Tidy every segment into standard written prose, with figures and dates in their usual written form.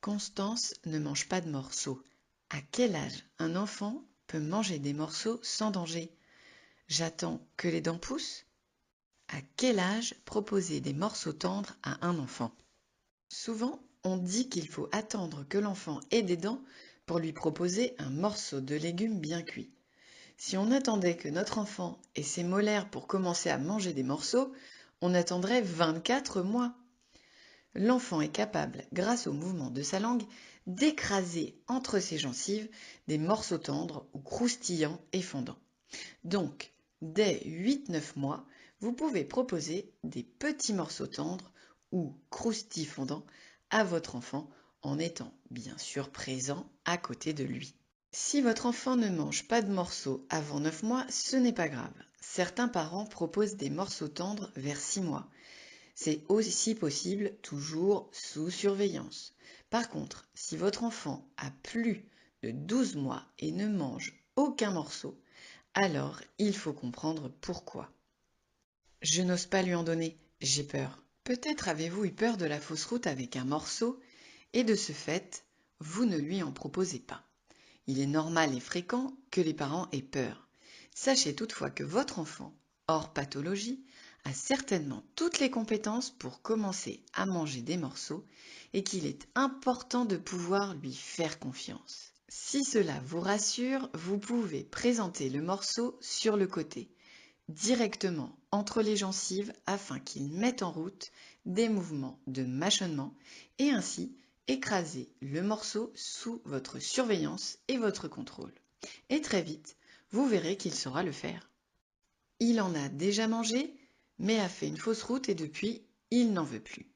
Constance ne mange pas de morceaux. À quel âge un enfant peut manger des morceaux sans danger? J'attends que les dents poussent? À quel âge proposer des morceaux tendres à un enfant? Souvent, on dit qu'il faut attendre que l'enfant ait des dents pour lui proposer un morceau de légumes bien cuit. Si on attendait que notre enfant ait ses molaires pour commencer à manger des morceaux, on attendrait 24 mois. L'enfant est capable, grâce au mouvement de sa langue, d'écraser entre ses gencives des morceaux tendres ou croustillants et fondants. Donc, dès 8-9 mois, vous pouvez proposer des petits morceaux tendres ou croustilles fondants à votre enfant en étant bien sûr présent à côté de lui. Si votre enfant ne mange pas de morceaux avant 9 mois, ce n'est pas grave. Certains parents proposent des morceaux tendres vers 6 mois. C'est aussi possible, toujours sous surveillance. Par contre, si votre enfant a plus de 12 mois et ne mange aucun morceau, alors il faut comprendre pourquoi. Je n'ose pas lui en donner, j'ai peur. Peut-être avez-vous eu peur de la fausse route avec un morceau et de ce fait, vous ne lui en proposez pas. Il est normal et fréquent que les parents aient peur. Sachez toutefois que votre enfant, hors pathologie, a certainement toutes les compétences pour commencer à manger des morceaux et qu'il est important de pouvoir lui faire confiance. Si cela vous rassure, vous pouvez présenter le morceau sur le côté, directement entre les gencives afin qu'il mette en route des mouvements de mâchonnement et ainsi écraser le morceau sous votre surveillance et votre contrôle. Et très vite, vous verrez qu'il saura le faire. Il en a déjà mangé, mais a fait une fausse route et depuis, il n'en veut plus.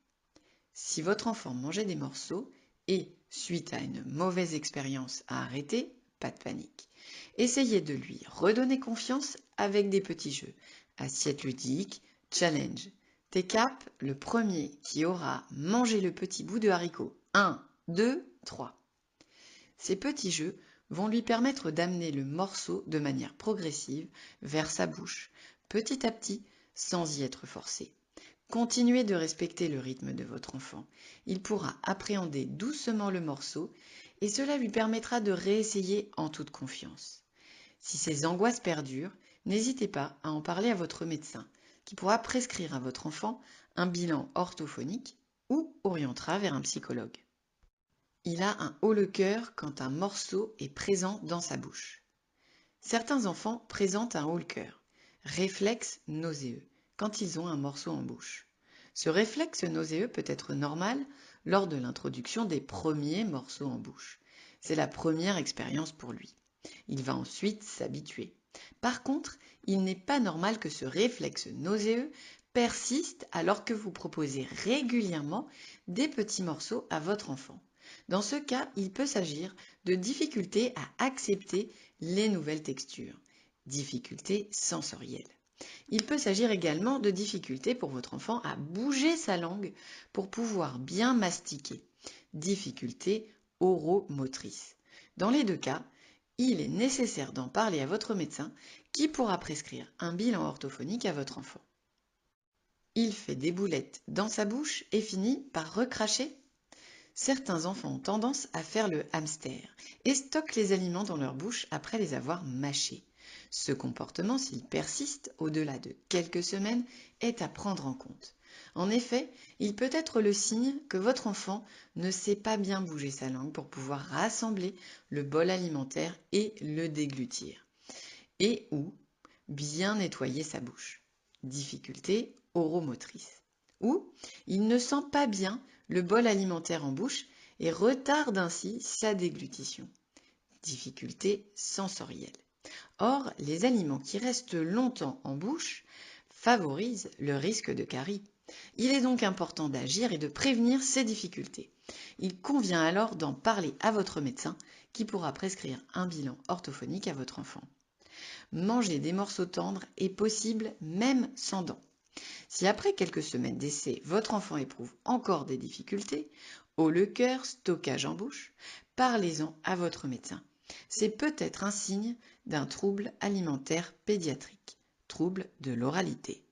Si votre enfant mangeait des morceaux et, suite à une mauvaise expérience, a arrêté, pas de panique. Essayez de lui redonner confiance avec des petits jeux. Assiette ludique, challenge. T'es cap, le premier qui aura mangé le petit bout de haricot. 1, 2, 3. Ces petits jeux vont lui permettre d'amener le morceau de manière progressive vers sa bouche, petit à petit, sans y être forcé. Continuez de respecter le rythme de votre enfant. Il pourra appréhender doucement le morceau et cela lui permettra de réessayer en toute confiance. Si ces angoisses perdurent, n'hésitez pas à en parler à votre médecin, qui pourra prescrire à votre enfant un bilan orthophonique ou orientera vers un psychologue. Il a un haut-le-cœur quand un morceau est présent dans sa bouche. Certains enfants présentent un haut-le-cœur, réflexe nauséeux, quand ils ont un morceau en bouche. Ce réflexe nauséeux peut être normal lors de l'introduction des premiers morceaux en bouche. C'est la première expérience pour lui. Il va ensuite s'habituer. Par contre, il n'est pas normal que ce réflexe nauséeux persiste alors que vous proposez régulièrement des petits morceaux à votre enfant. Dans ce cas, il peut s'agir de difficultés à accepter les nouvelles textures, difficultés sensorielles. Il peut s'agir également de difficultés pour votre enfant à bouger sa langue pour pouvoir bien mastiquer, difficultés oromotrices. Dans les deux cas, il est nécessaire d'en parler à votre médecin qui pourra prescrire un bilan orthophonique à votre enfant. Il fait des boulettes dans sa bouche et finit par recracher. Certains enfants ont tendance à faire le hamster et stockent les aliments dans leur bouche après les avoir mâchés. Ce comportement, s'il persiste au-delà de quelques semaines, est à prendre en compte. En effet, il peut être le signe que votre enfant ne sait pas bien bouger sa langue pour pouvoir rassembler le bol alimentaire et le déglutir. Et ou bien nettoyer sa bouche. Difficulté oromotrice. Ou il ne sent pas bien le bol alimentaire en bouche et retarde ainsi sa déglutition. Difficulté sensorielle. Or, les aliments qui restent longtemps en bouche favorisent le risque de carie. Il est donc important d'agir et de prévenir ces difficultés. Il convient alors d'en parler à votre médecin qui pourra prescrire un bilan orthophonique à votre enfant. Manger des morceaux tendres est possible même sans dents. Si après quelques semaines d'essai, votre enfant éprouve encore des difficultés, haut-le-cœur, stockage en bouche, parlez-en à votre médecin. C'est peut-être un signe d'un trouble alimentaire pédiatrique, trouble de l'oralité.